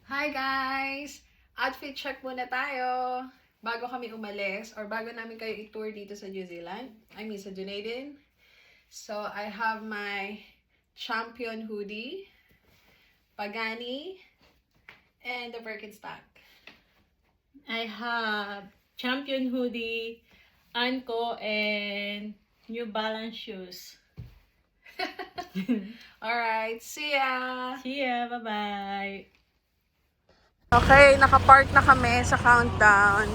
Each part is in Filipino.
Hi guys! Outfit check muna tayo. Bago kami umalis or bago namin kayo i-tour dito sa New Zealand. Sa Dunedin. So, I have my Champion hoodie, Pagani, and the Birkenstock. I have Champion hoodie, Anko, and New Balance shoes. Alright, see ya! See ya, bye-bye. Okay, nakapark na kami sa Countdown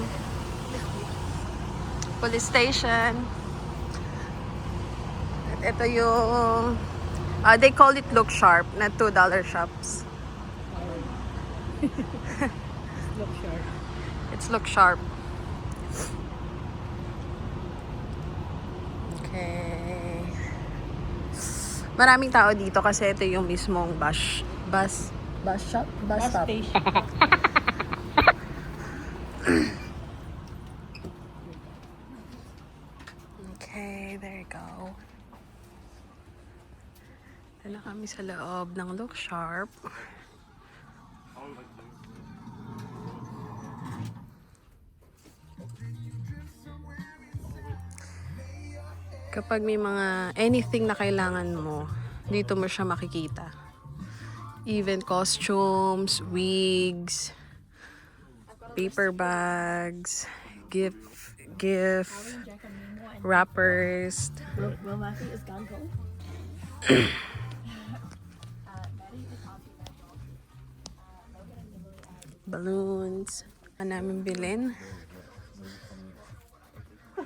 Police Station. At ito yung they call it Look Sharp, na $2 shops. Look sharp. It's Look Sharp. Okay. Maraming tao dito kasi ito yung mismong bus stop. Station. Okay, there you go. Ito na kami sa loob ng Look Sharp. Kapag may mga anything na kailangan mo, dito mo siya makikita. Even costumes, wigs, paper bags, gift wrappers, Will Matthew is gone home? balloons. Ano namin bilhin?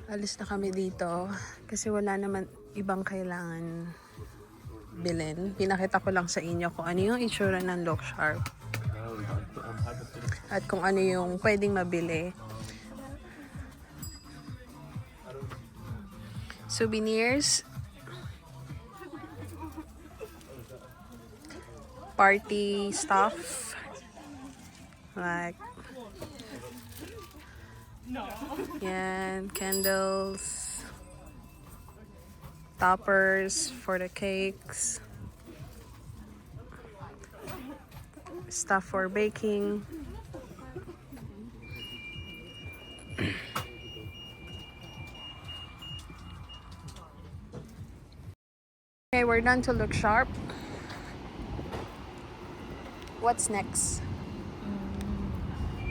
Alis na kami dito kasi wala naman ibang kailangan bilhin. Pinakita ko lang sa inyo kung ano yung itsura ng Look Sharp at kung ano yung pwedeng mabili. Souvenirs, party stuff, like yan, candles, toppers for the cakes, stuff for baking. Okay, we're done to Look Sharp. What's next?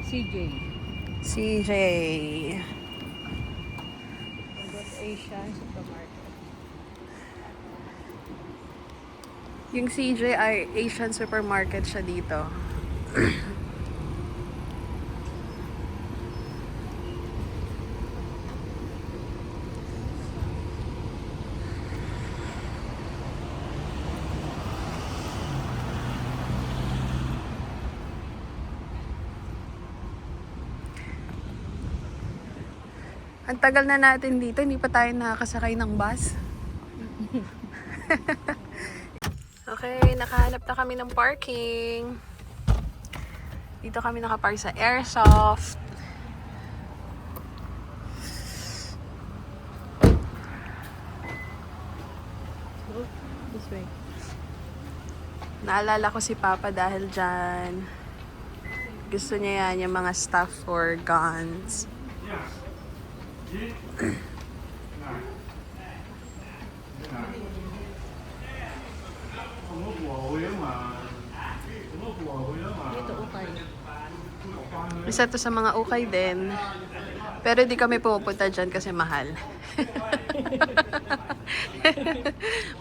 CJ. CJ. Asian supermarket. Yung CJ ay Asian supermarket siya dito. Ang tagal na natin dito, hindi pa tayo nakakasakay ng bus. Okay, nakahanap na kami ng parking. Dito kami nakapark sa Airsoft. This way. Naalala ko si Papa dahil dyan. Gusto niya yan, yung mga stuff for guns. Dito, ukay. Isa to sa mga ukay din. Pero di kami pumupunta dyan kasi mahal.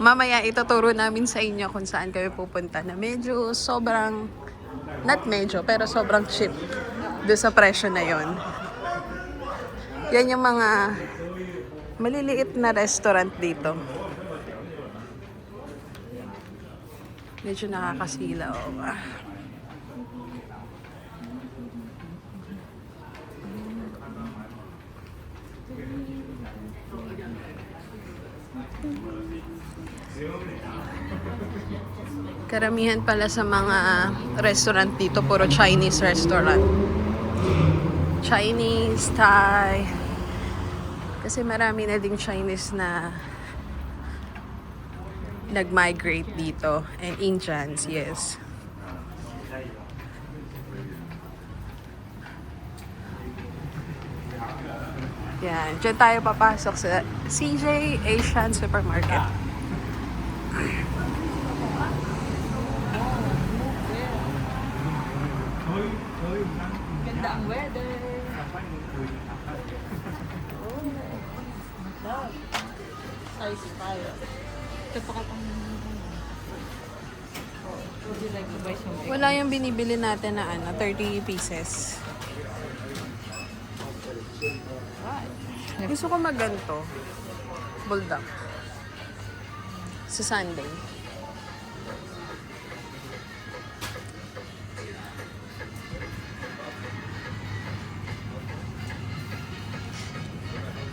Mamaya ituturo namin sa inyo kung saan kami pupunta na medyo sobrang, not medyo, pero sobrang cheap doon sa presyo na yon. Yan yung mga maliliit na restaurant dito. Medyo nakakasilaw. Karamihan pala sa mga restaurant dito, puro Chinese restaurant. Chinese, Thai. Kasi marami na ding Chinese na nag-migrate dito. And Indians, yes. Yan. Diyan tayo papasok sa CJ Asian Supermarket. Ganda ang weather. Size 5. Ito pa katang would you like to buy some egg? Wala yung binibili natin na 30 pieces. Gusto ko magganto. Bulldog. Sa Sunday.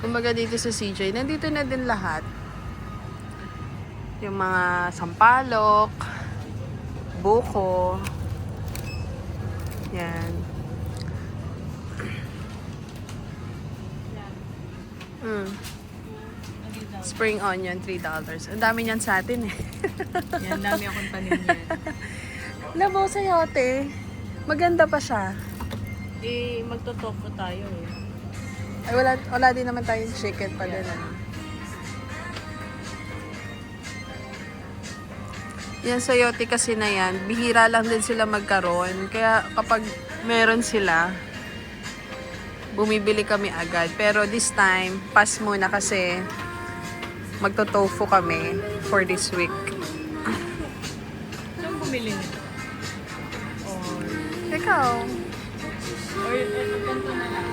Kumbaga dito sa CJ, nandito na din lahat. Yung mga sampalok, buko. Yan. Spring onion, $3. Ang dami niyan sa atin eh. Yan, dami akong tanim yan. Labo sayote. Maganda pa siya. Magtotoko tayo eh. Ay, wala din naman tayong chicken pa din. Ano? Yan sayote kasi na yan, bihira lang din sila magkaroon. Kaya kapag meron sila, bumibili kami agad. Pero this time, pass muna kasi magto-tofu kami for this week. Saan bumili nito? Ikaw? Or ganito na lang?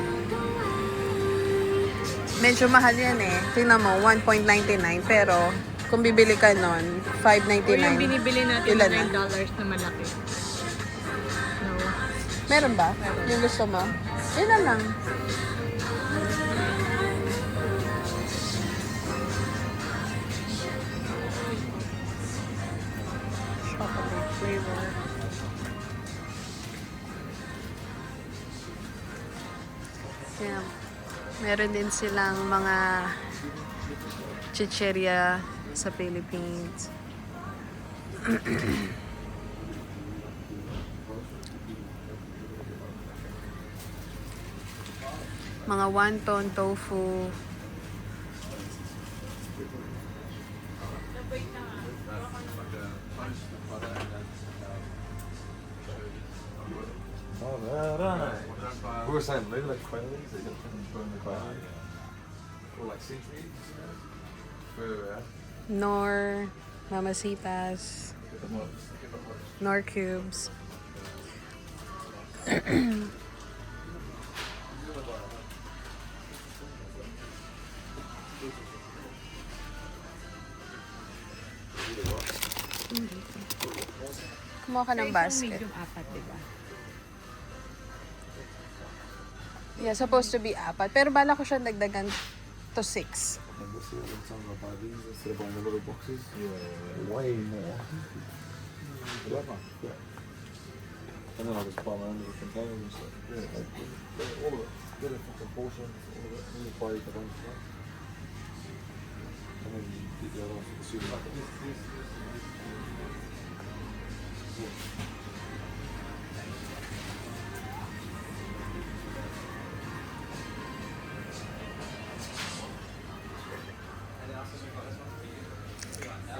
Medyo mahal yan eh. Tingnan mo, 1.99. Pero kung bibili ka nun, Or $5.99. yung binibili natin Ilan na na? $9 na malaki? No. Meron ba? Yung gusto mo? Yun na lang. Chocolate flavor. Yeah. Meron din silang mga chicheria sa Philippines. Mga wonton, tofu. Oh, right. We were saying maybe like quailies, they get from the quail. Or like centuries, for Nor, mamasitas, nor cubes. Kumuha ka ng basket. Medium apat, diba? Yeah, supposed to be 4. Pero bala ko siya dagdagan to 6. And this year, when some of our buy these instead of buying the little boxes, way more. Yeah. And then I'll just buy my own little containers and stuff. Yeah, like, all of it. Get a fucking portion, all of it. And you buy the bunch of stuff. And then you get the other ones from the supermarket.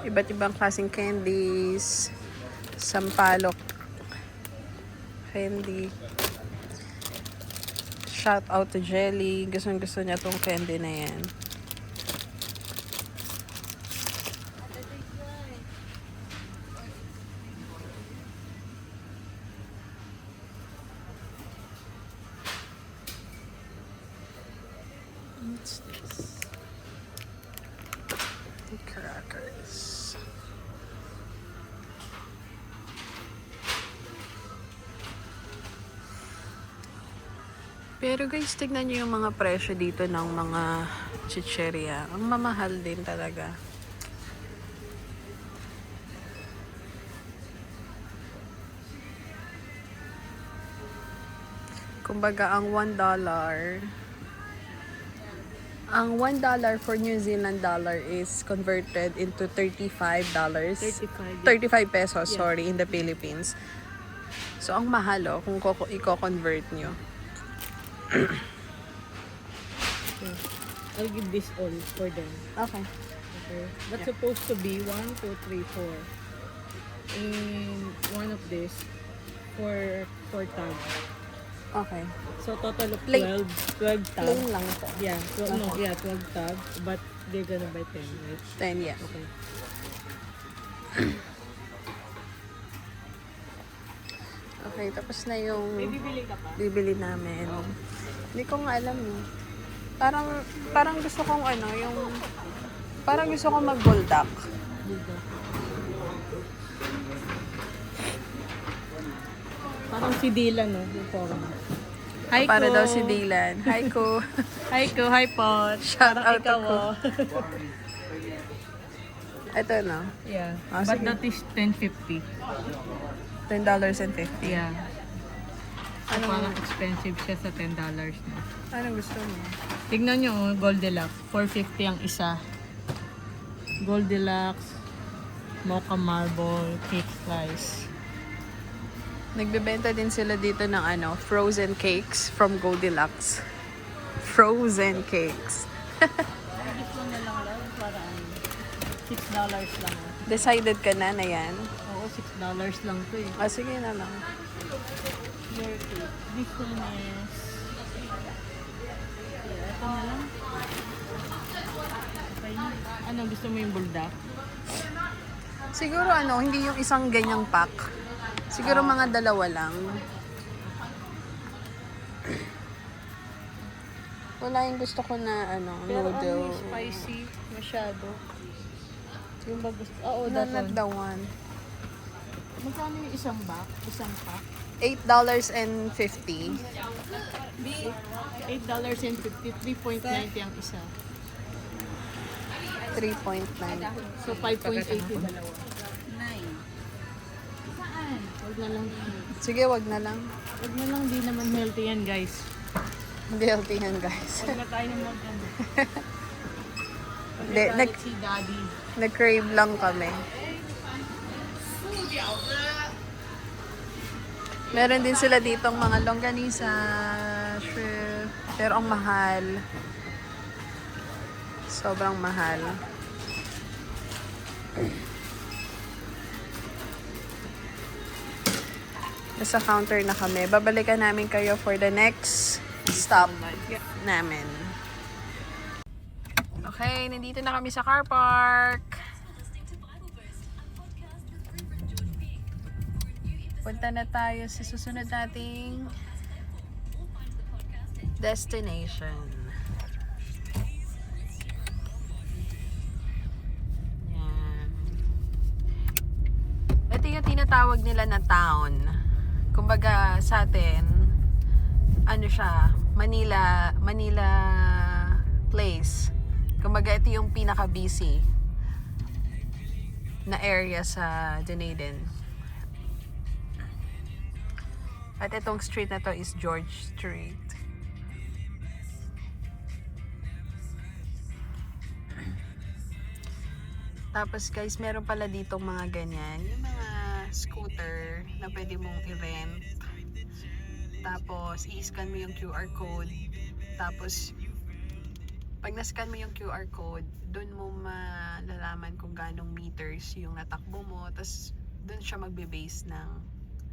Iba't ibang klaseng candies, sampalok candy. Shout out to Jelly. Gusto niya tong candy na yan. What's this? Crackers. Pero guys, tignan nyo yung mga presyo dito ng mga chicheria. Ang mamahal din talaga. Kumbaga, ang $1, ang $1 for New Zealand dollar is converted into $35. 35. 35 pesos, Yeah. sorry, in the Philippines. So, ang mahal kung i-convert nyo. Yeah. I'll give this all for them. Okay. Okay. That's supposed to be 1, 2, 3, 4. And one of this for tag. Okay. So total of Plain. 12 tag. Plain lang ito. Yeah, 12 tag, but they're gonna buy 10, right? 10, yeah. Okay. Okay, tapos na yung May bibili ka pa? bibili namin. Hindi ko nga alam eh. Parang gusto kong parang gusto kong mag-buldak. Dito. Parang si Dylan, no? Yung forum. Hi, Para Ko. daw si Dylan. Hi, Ko. Hi, Ko. Hi, Pot. Shout Parang out to ikaw, Ko. oh. Ito, no? Yeah. Ah, But sige. that is $10.50. $10.50. Yeah. So, Anong- parang expensive siya sa $10 na. Anong gusto mo? Tignan nyo, oh, Goldilocks. $4.50 ang isa. Goldilocks, Mocha Marble, Cake Slice. Nagbebenta din sila dito ng frozen cakes from Goldilocks. Frozen cakes. This one na lang lang, parang $6 lang. Decided ka na yan? Oo, $6 lang to eh. Sige na lang. Your cake. This one is... Yeah, ito na lang. Okay na. Ano, gusto mo yung buldak? Siguro hindi yung isang ganyang pack. Siguro mga dalawa lang. Wala yung gusto ko na Pero noodle. spicy masyado. Yung ba gusto? Oo, No, that not one. the one. Magkano yung isang pack? Isang pack? $8.50. $8.50, 3.90 ang isa. 3.9. So, 5.80 dalawa. 9. Saan? Huwag na lang. Sige, wag na lang. Huwag na lang, di naman healthy yan, guys. Guilty yan, guys. Huwag na tayo mag-ano. Hindi, Si Daddy. nag-crave lang kami. Meron din sila ditong mga longganisa, shrimp, pero ang mahal. Sobrang mahal. Nasa counter na kami. Babalikan namin kayo for the next stop namin. Okay, nandito na kami sa car park. Punta na tayo sa susunod nating destination. Yan. Ito yung tinatawag nila na town. Kumbaga sa atin, siya, Manila place. Kumbaga ito yung pinaka-busy na area sa Dunedin. At itong street na to is George Street. Tapos guys, meron pala ditong mga ganyan. Yung mga scooter na pwede mong i-rent. Tapos, i-scan mo yung QR code. Tapos, pag na-scan mo yung QR code, doon mo malalaman kung ganong meters yung natakbo mo. Tapos, doon siya magbe-base ng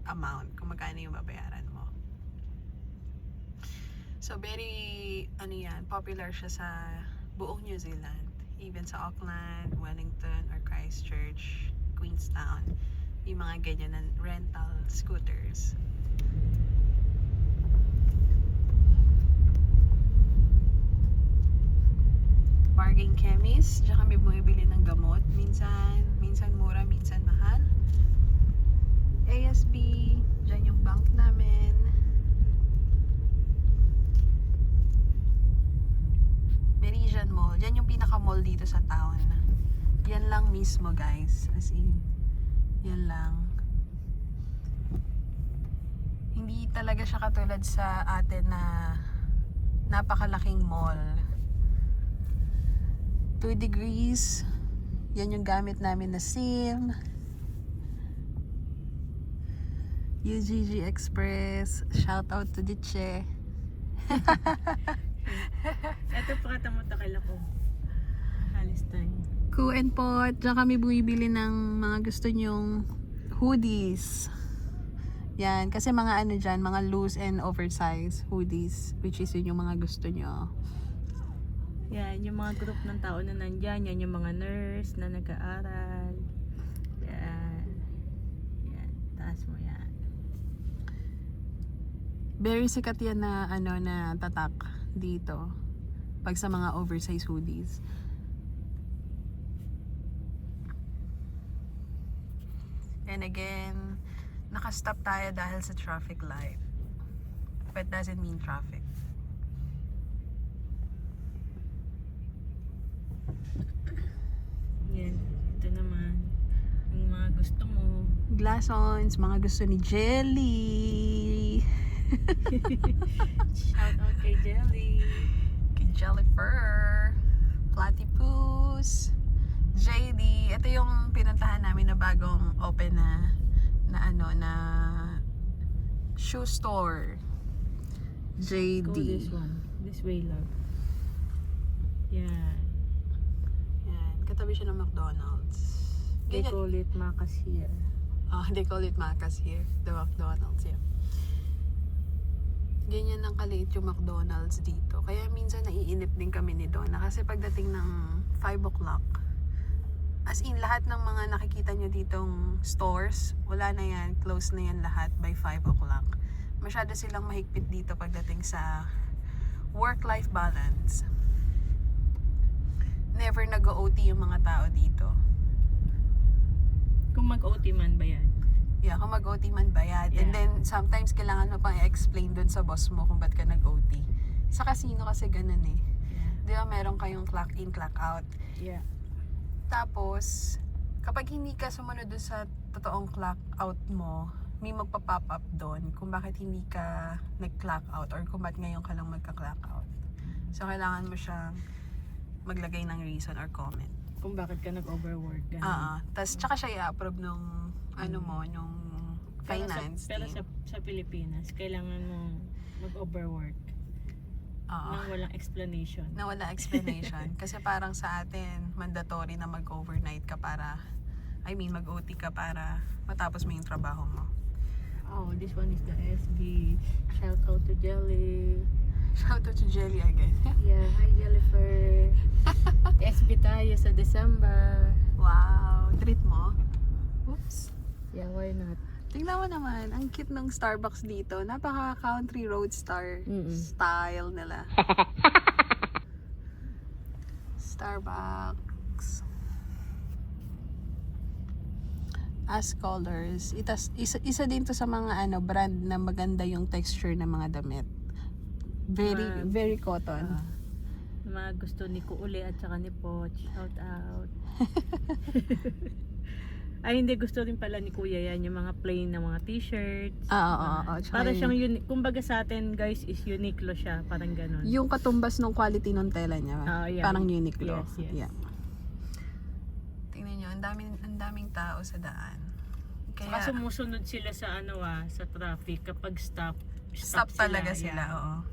amount, kung magkano yung babayaran mo. So, very, popular siya sa buong New Zealand. Even sa Auckland, Wellington, or Christchurch, Queenstown. Yung mga ganyan na rental scooters. Bargain chemist. Diyan kami bumibili ng gamot. Minsan mura, minsan mahal. ASB. Diyan yung bank namin. Meridian Mall. Diyan yung pinaka-mall dito sa town. Yan lang mismo, guys. As in, yan lang. Hindi talaga siya katulad sa atin na napakalaking mall. 2 degrees. Yan yung gamit namin na SIM. UGG Express. Shout out to Diche. Ito pa katamutakil ako. Halis tayo. Ku and Pot. Diyan kami bumibili ng mga gusto nyong hoodies. Yan. Kasi mga ano dyan, mga loose and oversized hoodies. Which is yun yung mga gusto nyo. Yan, yung mga group ng tao na nandyan. Yan yung mga nurse na nag-aaral. Yan. Yan. Taas mo yan. Very sikat yan na ano na tatak dito. Pag sa mga oversized hoodies. And again, naka-stop tayo dahil sa traffic light. But doesn't mean traffic. Yan. Ito naman. Yung mga gusto mo. Glass-ons, mga gusto ni Jelly. Shout out kay Jelly. Kay Jellyfer. Platypus. JD. Ito yung pinuntahan namin na bagong open na shoe store. JD. Go this one. This way, love. Yan. Yan. Katabi siya ng McDonald's. They Ganyan. call it Macas here. They call it Macas here. The McDonald's, yeah. Ganyan ang kaliit yung McDonald's dito. Kaya minsan naiinip din kami ni Donna. Kasi pagdating ng 5 o'clock, as in lahat ng mga nakikita nyo ditong stores, wala na yan. Close na yan lahat by 5 o'clock. Masyado silang mahigpit dito pagdating sa work-life balance. Never nag-OT yung mga tao dito. Kung mag-OT man ba yan? Yeah, kung mag-OT man bayad. Yeah. And then, sometimes kailangan mo pang i-explain dun sa boss mo kung ba't ka nag-OT. Sa casino kasi ganun eh. Yeah. Di ba meron kayong clock in, clock out. Yeah. Tapos, kapag hindi ka sumunod dun sa totoong clock out mo, may magpa-pop up doon kung bakit hindi ka nag-clock out or kung bakit ngayon ka lang magka-clock out. So, kailangan mo siyang maglagay ng reason or comment. Kung bakit ka nag-overwork. ganun. Tapos, tsaka siya i-approve nung nung finance Pero team. sa Pilipinas, kailangan mong mag-overwork. Nang walang explanation. Na wala explanation. Kasi parang sa atin, mandatory na mag-overnight ka para, mag-OT ka para matapos mo yung trabaho mo. Oh, this one is the SB. Shout out to Jelly. Shout out to Jelly again. Yeah, hi Jellyfer. SB tayo sa December. Wow, treat mo. Oops. Yeah, why not? Tingnan mo naman, ang cute ng Starbucks dito. Napaka country roadstar style nila. Starbucks. As colors. Isa din to sa mga brand na maganda yung texture ng mga damit. Very cotton. Mga gusto ni Kuuli at saka ni Poch. Shout out. Ay, hindi. Gusto rin pala ni Kuya yan. Yung mga plain na mga t-shirts. Oo. Para siyang unique. Kumbaga sa atin, guys, is Uniqlo siya. Parang ganun. Yung katumbas ng quality ng tela niya. Yeah. Parang Uniqlo. Yes. Yeah. Tingnan nyo, ang daming tao sa daan. Saka sumusunod sila sa sa traffic kapag stop talaga sila, yeah. oo.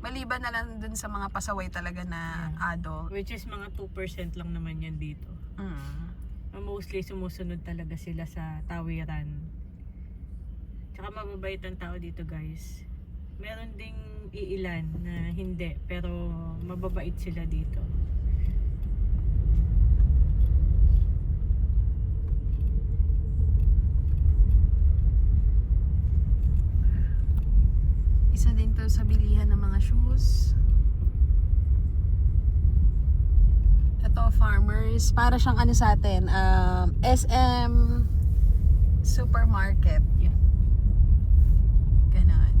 Maliban na lang dun sa mga pasaway talaga na adult. Which is mga 2% lang naman yan dito. Mostly sumusunod talaga sila sa tawiran. Tsaka mababait ang tao dito, guys. Meron ding iilan na hindi, pero mababait sila dito. Isa din to sa bilihan ng mga shoes. Ito, Farmers. Para siyang sa atin, SM Supermarket. Yeah. Ganon.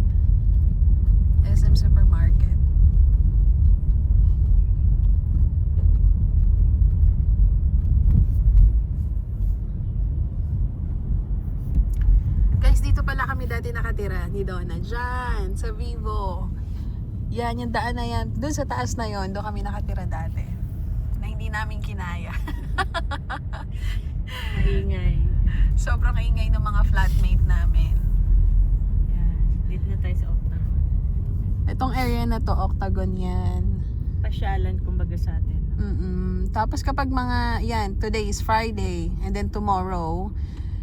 SM Supermarket. Guys, dito pala kami dati nakatira ni Donna. Diyan, sa Vivo. Yan, yung daan na yan. Doon sa taas na yon, doon kami nakatira dati. Na hindi namin kinaya. Maingay. Sobrang ingay ng mga flatmate namin. Yan. Dito na tayo sa Octagon. Itong area na to, Octagon yan. Pasyalan kumbaga sa atin. Tapos kapag mga, yan, today is Friday, and then tomorrow,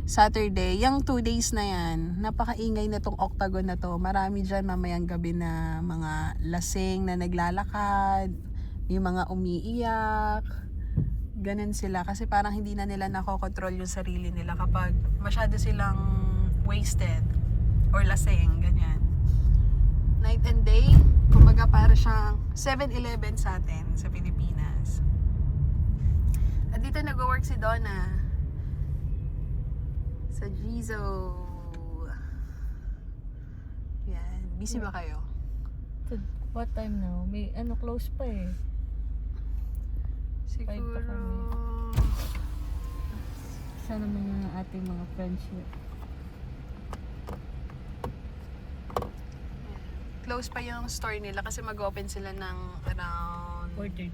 Saturday, yung 2 days na yan, napakaingay na tong Octagon na to. Marami dyan mamayang gabi na mga lasing na naglalakad, yung mga umiiyak, ganun sila. Kasi parang hindi na nila nakokontrol yung sarili nila kapag masyado silang wasted or lasing, ganyan. Night and day, kumbaga para siyang 7-Eleven sa atin, sa Pilipinas. At dito nag-work si Donna sa Jizo. Yan. Busy ba kayo? What time now? May close pa eh. Siguro. Sana mga ating mga friendship. Close pa yung store nila kasi mag-open sila ng around 4:30.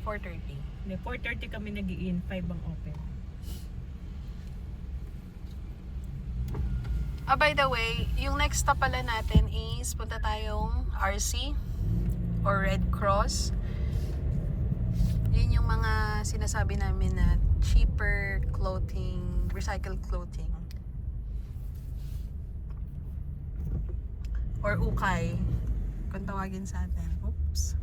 4:30. Hindi, 4:30 kami nag-i-in, 5 ang open. By the way, yung next stop pala natin is punta tayong RC or Red Cross. Yun yung mga sinasabi namin na cheaper clothing, recycled clothing. Or ukay, kung tawagin sa atin. Oops.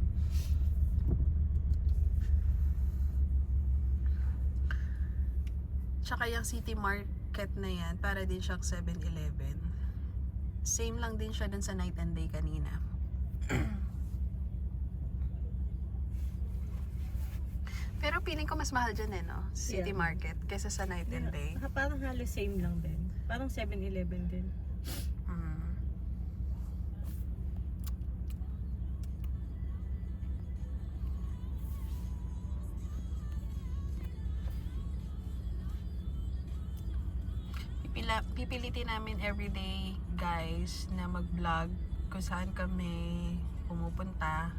Tsaka yung City Market na yan, para din siyang 7-Eleven. Same lang din siya dun sa Night and Day kanina. Pero feeling ko mas mahal dyan no? City Yeah. Market kaysa sa Night and Day. Parang halos same lang din. Parang 7-Eleven din. Pipilitin namin everyday guys na mag-vlog kung saan kami pumupunta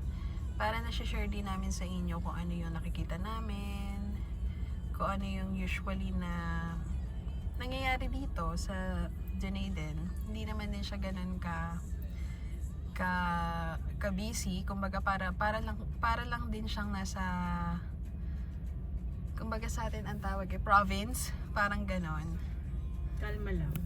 para na-share din namin sa inyo kung ano yung nakikita namin, kung ano yung usually na nangyayari dito sa Dunedin. Hindi naman din siya ganun ka busy, kumbaga para lang din siyang nasa, kumbaga sa atin ang tawag province, parang ganon. Kalma lang.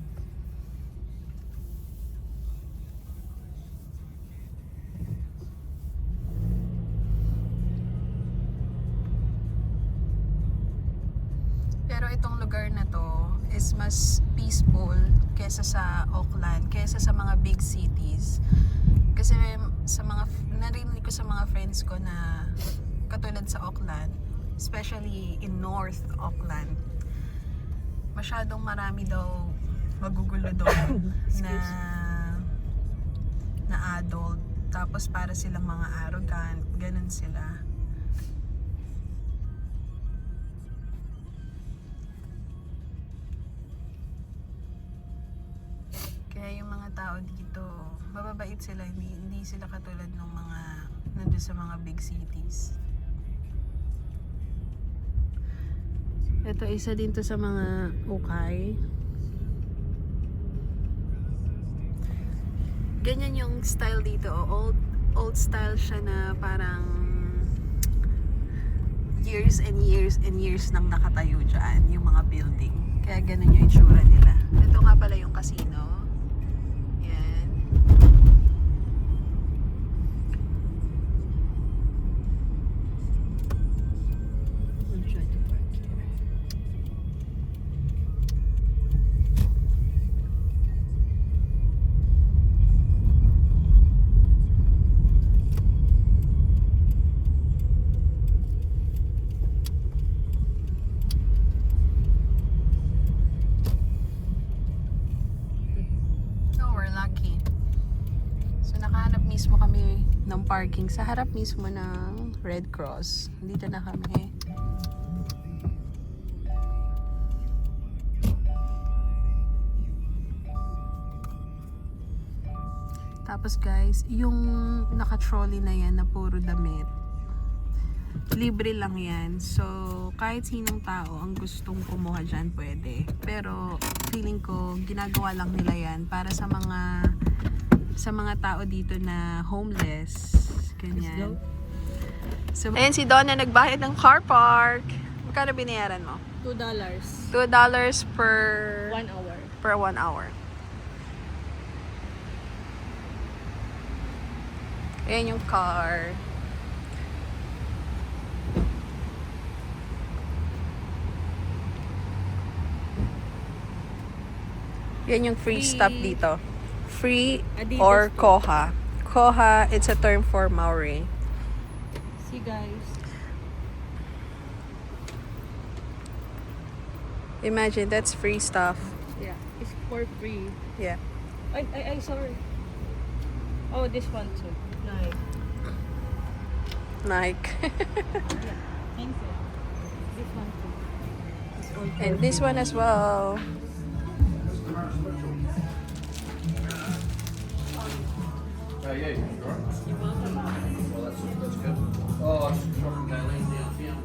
Pero itong lugar na to is mas peaceful kesa sa Auckland, kesa sa mga big cities. Kasi narinig ko sa mga friends ko na katulad sa Auckland, especially in North Auckland, masyadong marami daw magugulo doon na adult. Tapos para silang mga arrogant, ganun sila. Kaya yung mga tao dito, mababait sila, hindi sila katulad ng mga nandun sa mga big cities. Ito, isa din to sa mga ukay. Ganyan yung style dito. Old style siya na parang years and years and years nang nakatayo dyan, yung mga building. Kaya ganun yung itsura nila. Ito nga pala yung casino. Yan. We'll try to park here. Oh, we're lucky. So, nakahanap mismo kami ng parking sa harap mismo ng Red Cross. Dito na kami. Tapos guys, yung naka-trolley na yan na puro damit, libre lang yan. So, kahit sinong tao ang gustong kumuha dyan, pwede. Pero, feeling ko, ginagawa lang nila yan para sa sa mga tao dito na homeless. Ganyan. So, ayan si Donna nagbayad ng car park. Magkano binayaran mo? $2. $2 per 1 hour. per 1 hour. Ayan yung car. Yan yung free stop dito. Free Adidas or to. Koha. Koha, it's a term for Maori. See guys. Imagine, that's free stuff. Yeah, it's for free. Yeah. I sorry. Oh, this one too. Nice. Nike. Thank you. This one too. It's all for And this one as well. Yeah, you all right? Well, that's good. Oh, it's from Daleen downtown.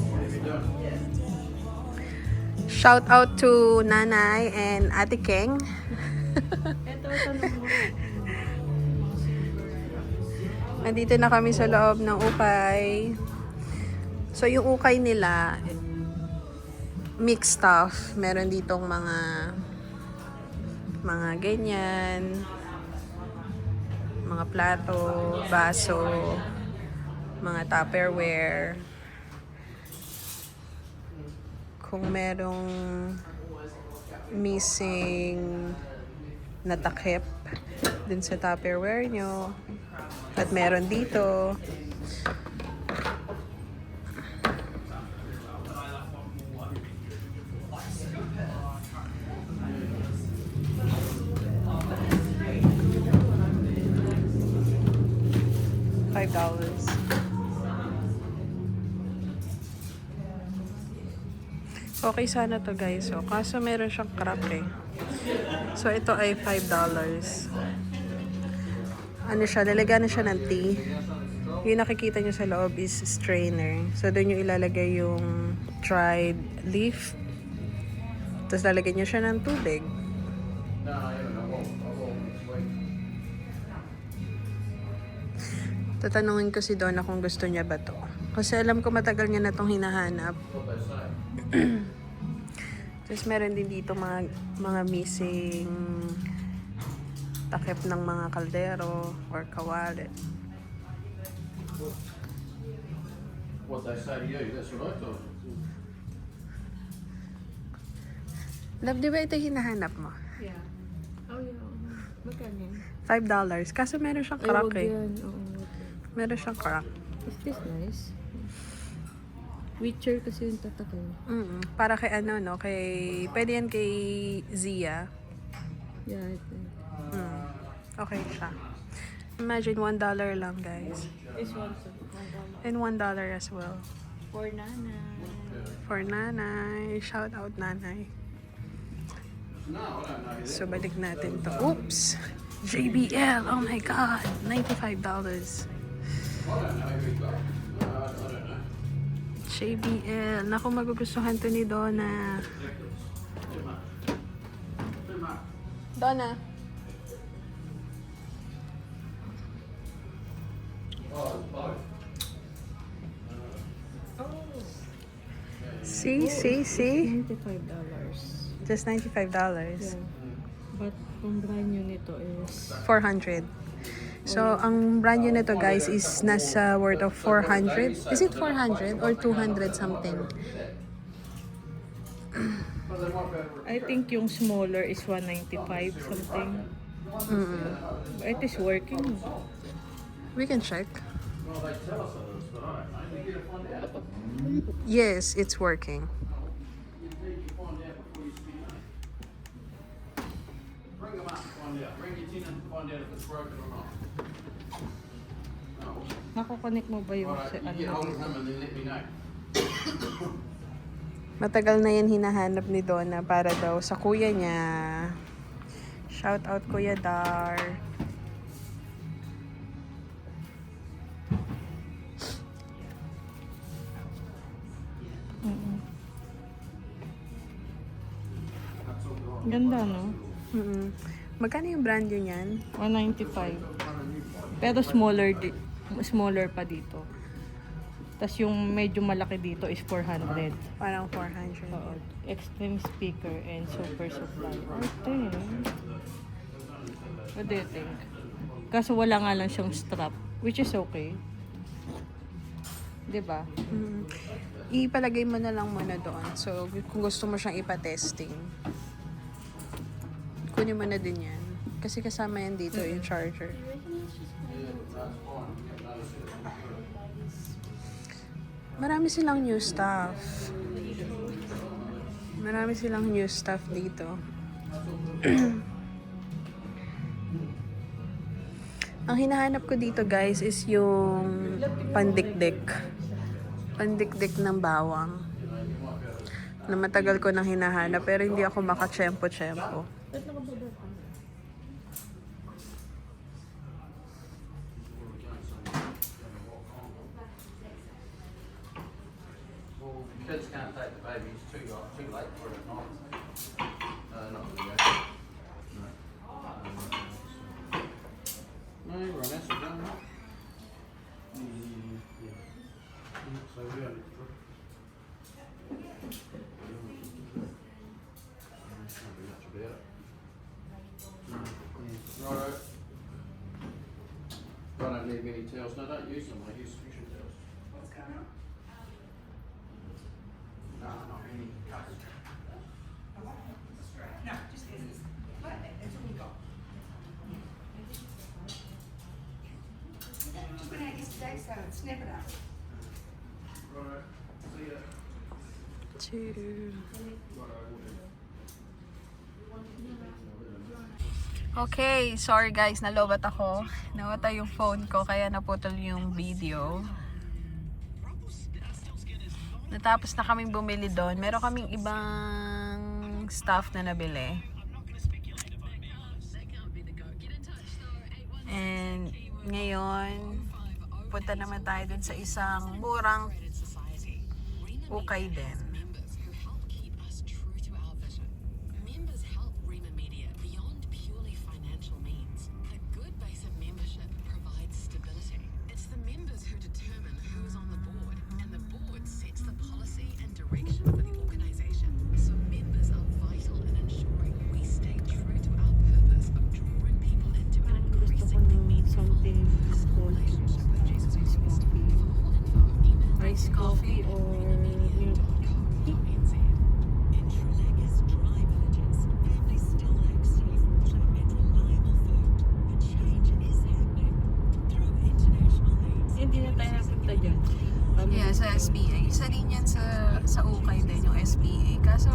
What have you done? Shout out to Nanay and Ate Keng. Ito, tanong mo. Nandito na kami sa loob ng ukay. So, yung ukay nila, mixed stuff. Meron ditong mga ganyan, mga plato, baso, mga Tupperware. Kung merong missing na takip dun sa Tupperware nyo, at meron dito, $5. Okay sana to guys. So, kaso meron siyang crack eh. So, ito ay $5. Ano siya, lalagyan na siya ng tea. Yung nakikita nyo sa loob is strainer. So, doon nyo ilalagay yung dried leaf. Tapos lalagyan nyo siya ng tubig. No, I won't. Wait. Tatanungin ko si Donna kung gusto niya ba to. Kasi alam ko matagal niya na tong hinahanap. What they say. Tapos meron din dito mga missing takip ng mga kaldero or kawali. What they say to you, that's what I thought. Love, di ba ito hinahanap mo? Yeah. Oh, yeah. Magkano yan? $5. Kaso meron siyang crack Ay, eh. wag yan. Oo, wag yan. Meron siyang crack. Is this nice? Witcher kasi yung tatak eh. Para kay ano, no? Pwede yan kay Zia. Yeah, I think. Okay siya. Imagine $1 lang, guys. This one too. And $1 as well. For Nana. For Nanay. Shout out Nanay. So, balik natin to. Oops! JBL! Oh my God! $95. JBL. Naku, magugustuhan to ni Donna. Donna. See? $95. Just $95. Yeah. But ang brand new nito is 400. So, ang brand new nito, guys, is nasa worth of 400. Is it 400 or 200 something? I think yung smaller is 195 something. It is working. We can check. Yes, it's working. Bring them up and find out. Bring your tin and find out if it's broken or not. Nako-connect mo ba yung Alright, sa you get hold of ano? him and then let me know. Matagal na yan hinahanap ni Donna para daw sa kuya niya. Shout out Kuya Dar. Ganda, no? Magkano yung brand yun yan? 195. Pero smaller pa dito. Tapos yung medyo malaki dito is 400. Parang 400. Oo. Extreme speaker and super supply. Okay. What do you think? Kaso wala nga lang siyang strap, which is okay. 'Di ba? Ipalagay mo na lang muna doon. So, kung gusto mo siyang ipa-testing, kunin mo na din yan. Kasi kasama yan dito, yung charger. Marami silang new stuff. Marami silang new stuff dito. Ang hinahanap ko dito guys is yung pandikdik. Pandikdik ng bawang. Na matagal ko nang hinahanap pero hindi ako makachempo-chempo. Kids can't take the baby, it's too late for it at night. Not really. No, you're on acid, don't you? So we only Righto. I don't need many towels. No, don't use them. I use tissue towels. What's going on? No, not any covers. No, just this. That's all we got. Just went out yesterday, so snap it up. Righto. See ya. Okay, sorry guys, nalobat ako. Nawata yung phone ko kaya naputol yung video. Natapos na kaming bumili doon. Meron kaming ibang stuff na nabili. And ngayon, punta naman tayo dun sa isang murang ukay din. Iced coffee or milk tea. Hindi na tayo napunta dyan. Yeah, sa SPA. Isa din yan sa ukay din yung SPA. Kaso,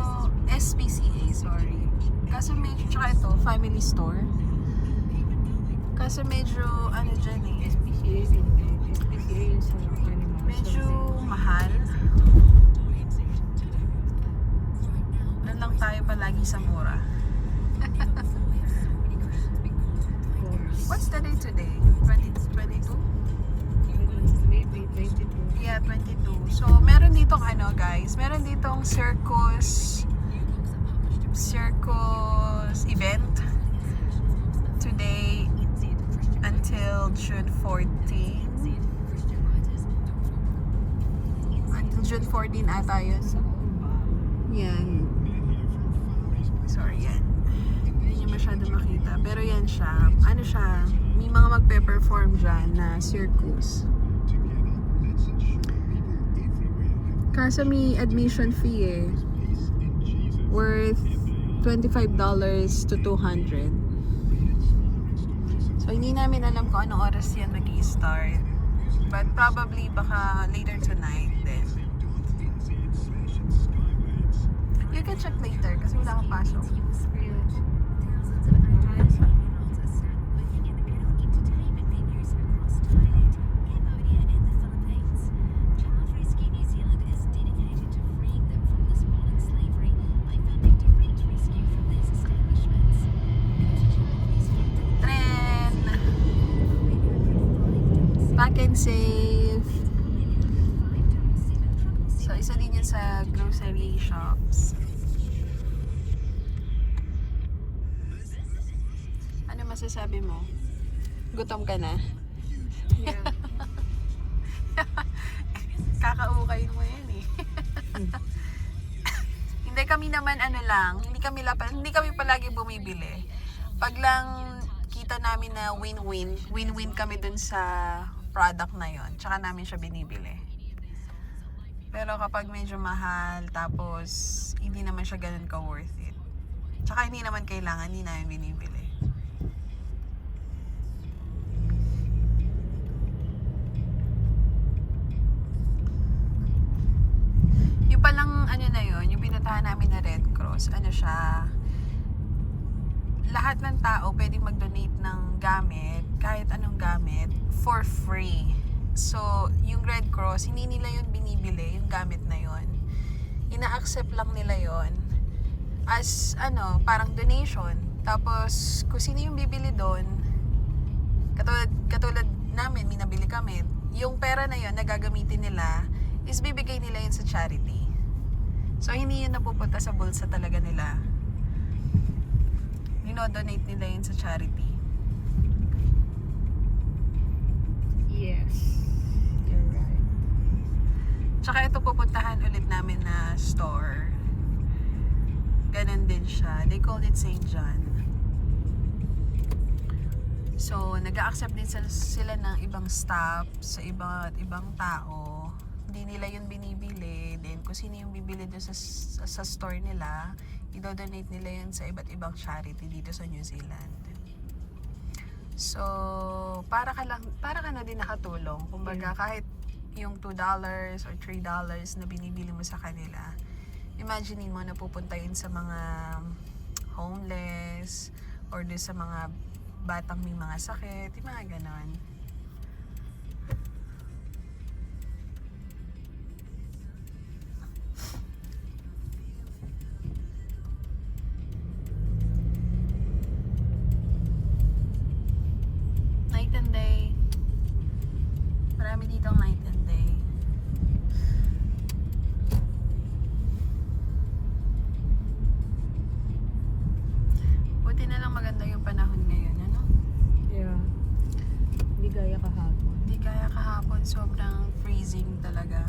SPCA, sorry. Kaso medyo, tsaka ito, family store. Kaso medyo, ano dyan eh. SPCA din. SPCA yun sa animal. Medyo mahal. Doon lang tayo palagi sa mura. What's the day today? 22? Maybe 22. Yeah, 22. So, meron ditong ano guys, meron ditong circus event today until June 14. Until June 14 ata yun. Yan. Sorry, yan. Hindi nyo masyado makita. Pero yan siya. Ano siya? May mga magpe-perform dyan na circus. Kaso may admission fee eh. Worth $25 to $200. So, hindi namin alam kung anong oras yan mag-i-start. But probably baka later tonight then. You can check later kasi wala akong pasok. Pack and save. So, isa din yan sa grocery shops. masasabi mo? Gutom ka na? Yeah. Kakaukay mo yan eh. Hindi kami naman hindi kami palagi bumibili. Pag lang kita namin na win-win kami dun sa product na yon, tsaka namin siya binibili. Pero kapag medyo mahal, tapos hindi naman siya ganun ka worth it. Tsaka hindi naman kailangan, hindi namin binibili. Yung palang na yun, yung pinuntahan namin na Red Cross, siya, lahat ng tao pwedeng mag-donate ng gamit, kahit anong gamit, for free. So, yung Red Cross, hindi nila yun binibili, yung gamit na yun. Ina-accept lang nila yun as, parang donation. Tapos, kung sino yung bibili doon, katulad namin, minabili kami, yung pera na yun na gagamitin nila, is bibigay nila yun sa charity. So, hindi yun napupunta sa bulsa talaga nila. Donate nila yun sa charity. Yes. You're right. Tsaka ito pupuntahan ulit namin na store. Ganon din siya. They call it St. John. So, nag-a-accept din sila ng ibang staff sa ibang tao. Hindi nila yun binibili. Then, kung sino yung bibili doon sa store nila, i-donate nila yun sa iba't ibang charity dito sa New Zealand. So, para ka na din nakatulong. Kumbaga, kahit yung $2 or $3 na binibili mo sa kanila, imagine mo na pupunta yun sa mga homeless or doon sa mga batang may mga sakit, yung mga ganon. Night and day. Marami dito night and day. Buti na lang maganda yung panahon ngayon, ano? Yeah. Hindi gaya kahapon. Hindi kaya kahapon, sobrang freezing talaga.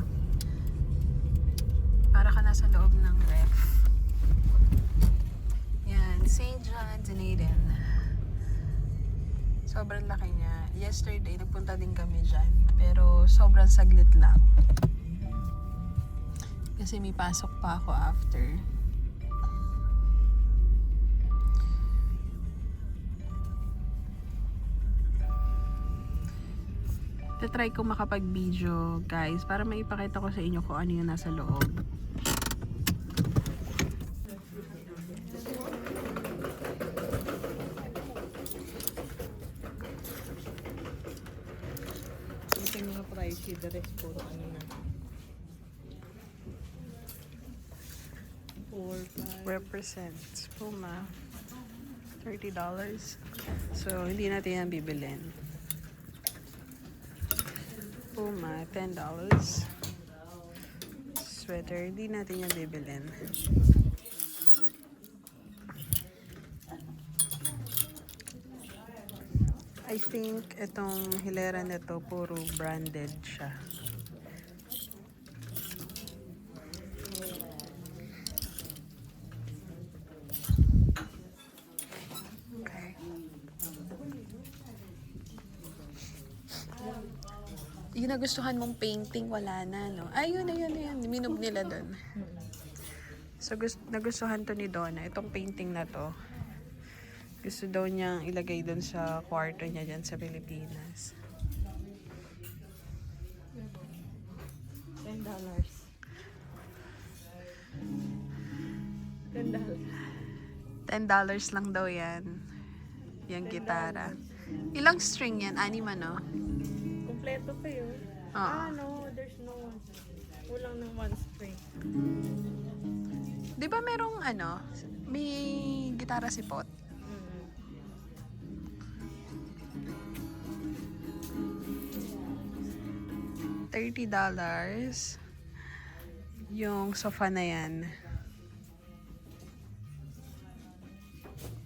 Para ka nasa loob ng ref. Yan, St. John, Dunedin. Sobrang laki niya. Yesterday, nagpunta din kami dyan. Pero sobrang saglit lang. Kasi may pasok pa ako after. Tatry ko makapag-video, guys, para maipakita ko sa inyo kung ano yung nasa loob. Ito yung mga pricey, the rest puro ano na. 4, 5. Represents Puma. $30. So, hindi natin yan bibilin. Puma, $10. Sweater, hindi natin yan bibilin. I think itong hilera nito puro branded siya. Okay. Yung nagustuhan mong painting, wala na, no? Ayun. Minub nila doon. So, nagustuhan to ni Donna, itong painting na to. Gusto daw niyang ilagay doon sa kwarto niya dyan sa Pilipinas. $10. $10 lang daw yan. Yung gitara. Ilang string yan? 6, ano? Kompleto pa yun. No, there's no one. Kulang ng 1 string. Di ba merong may gitara si Pot? $30 yung sofa na yan.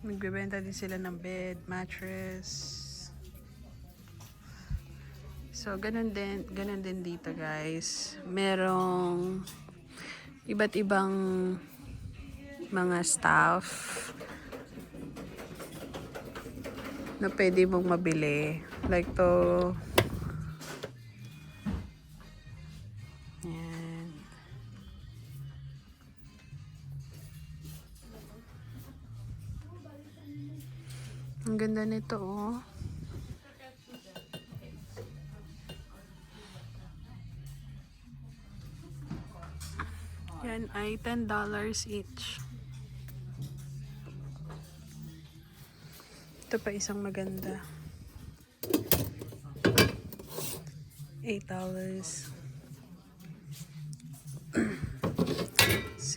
Nagbebenta din sila ng bed, mattress. So, ganun din dito, guys. Merong iba't ibang mga staff na pwede mong mabili. Like to. Yan. Ang ganda nito, oh. Yan ay $10 each. Ito pa isang maganda. $8. $6.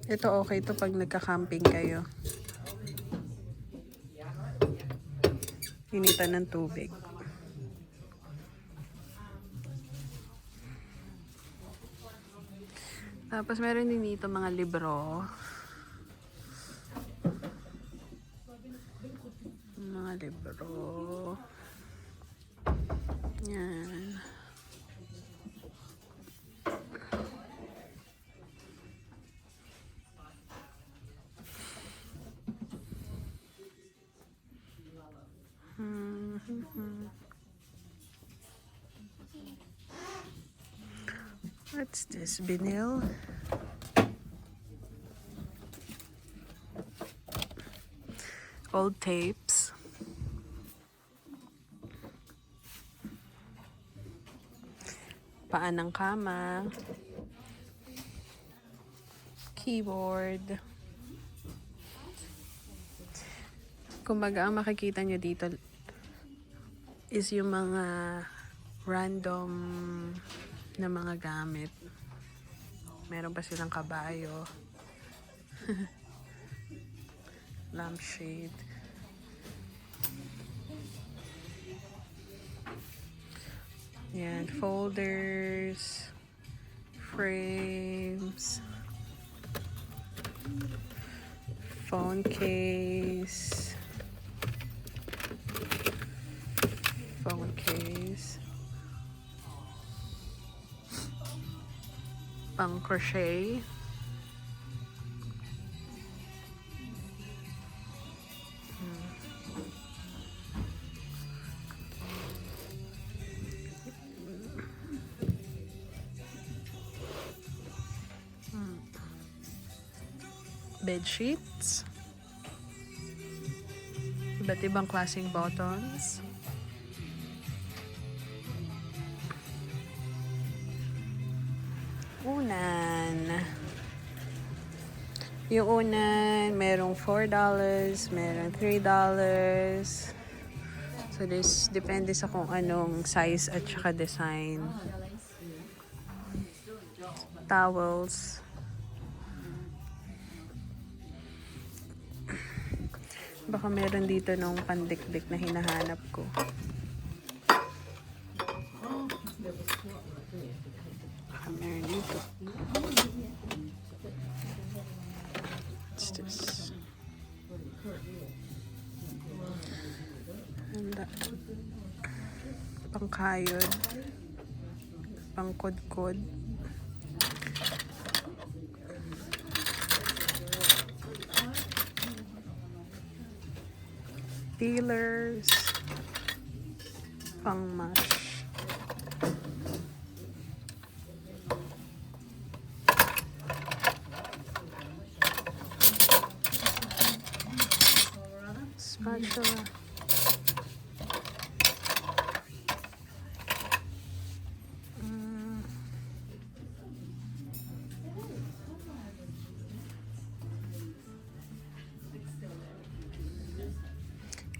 Ito okay to pag nagka-camping kayo. Initan ng tubig. Tapos meron din dito mga libro. Mga libro. Yan. What's this? Vinyl? Old tapes. Paan ng kama. Keyboard. Kumbaga, ang makikita nyo dito is yung mga random na mga gamit. Meron pa silang kabayo. Lampshade. Yan, folders, frames, phone case, pang crochet. Bed sheets. Iba't ibang klaseng buttons. Unan. Yung unan, merong $4, merong $3. So, this depende sa kung anong size at saka design. Towels. Baka meron dito nung pandikdik na hinahanap ko. Baka meron dito. What's this? Handa. Pangkayod. Pangkod-kod. Peelers, pang mash, spatula,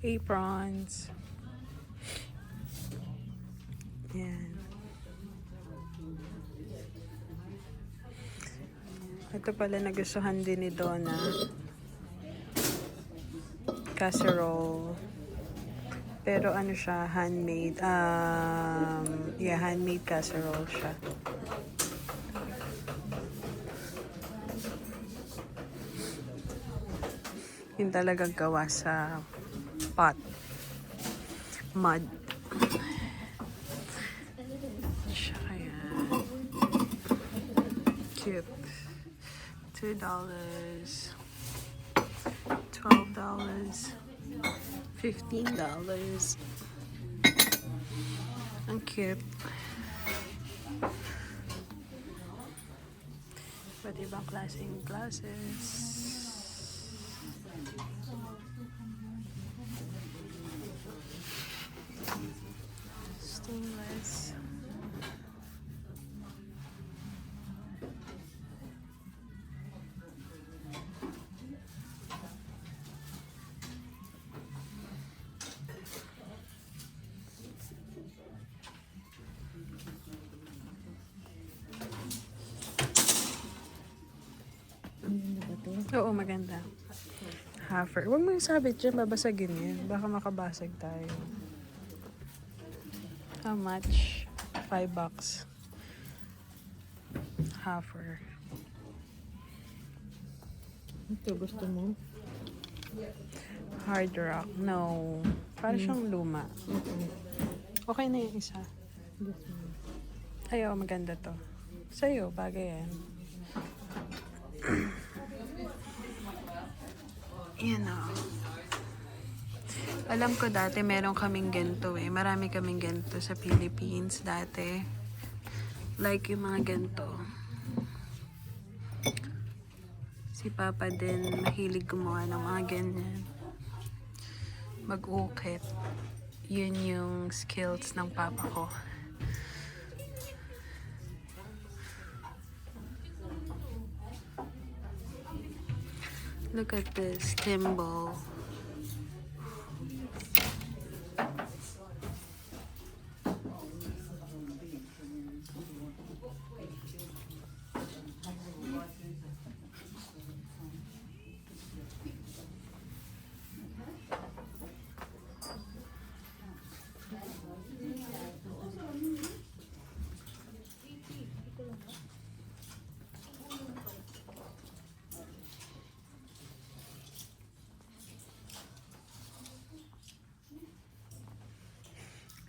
aprons. Yan. Ito pala nagustuhan din ni Donna. Casserole. Pero ano siya, handmade. Yeah, handmade casserole siya. Yung talagang gawa sa pot. Mud. Tsaka yan. Cute. $2. $12. $15. Ang cute. Iba't ibang klaseng glasses. Stainless. Oo, maganda. Halfer. Huwag mo yung sabit dyan, babasagin yan. Baka makabasag tayo. How much? $5. Halfer. Ito, gusto mo? Hard rock. No. Para siyang luma. Okay na yung isa. Ayaw, maganda to. Sa'yo, bagay yan. Yan o. Alam ko dati meron kaming ganito eh. Marami kaming ganito sa Philippines dati. Like yung mga ganito. Si Papa din mahilig gumawa ng mga ganyan. Mag-ukit. Yun yung skills ng Papa ko. Look at this thimble.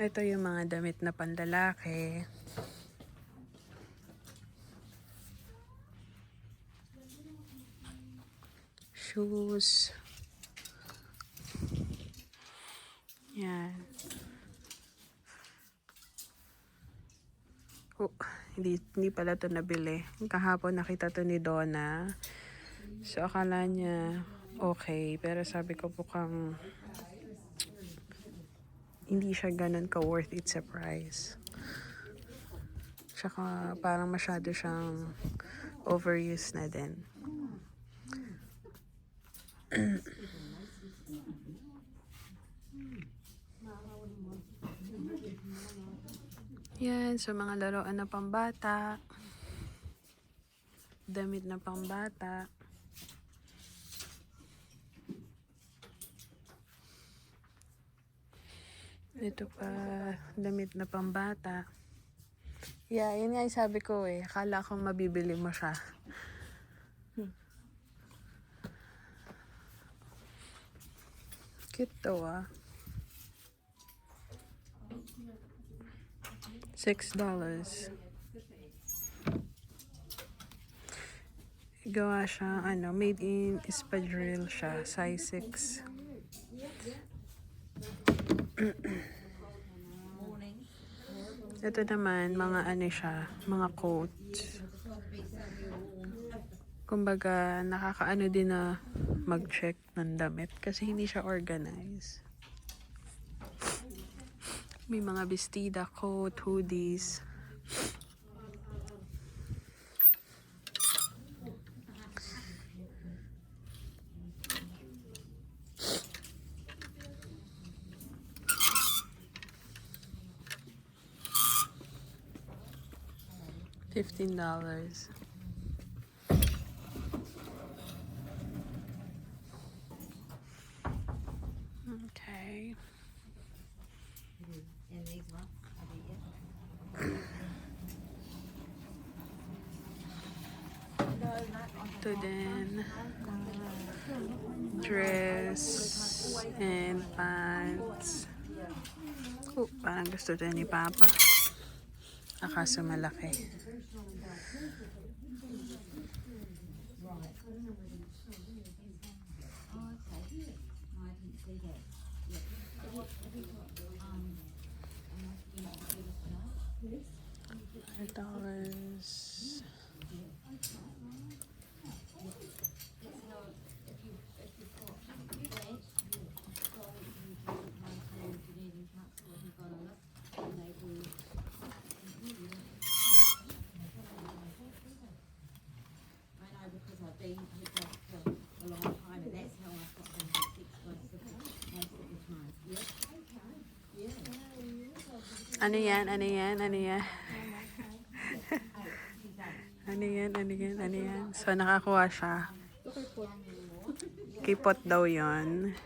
Ito yung mga damit na panlalaki. Shoes. Yan. Oh, hindi pala ito nabili. Kahapon nakita to ni Donna. So akala niya okay. Pero sabi ko mukhang hindi siya ganun ka-worth it sa price. Tsaka parang masyado siyang overused na din. Yan, so mga laruan na pambata. Damit na pambata. Ito pa, damit na pambata. Yeah, yun nga yung sabi ko eh. Akala ko mabibili mo siya. Cute to ah. $6. Gawa siya, made in Espadrille siya. Size 6. Ito naman, mga siya, mga coats. Kumbaga, nakakaano din na mag-check ng damit kasi hindi siya organized. May mga bestida, coat, hoodies. $15. Okay. And these ones? Are they it? No, not Ito din. Dress and pants. Oh, parang gusto din ni Papa. Akaso malaki. $5. Ano yan? Ano yan? Ano yan? Ano yan? Ano yan? Ano yan? So, nakakuha siya. Kipot daw yon.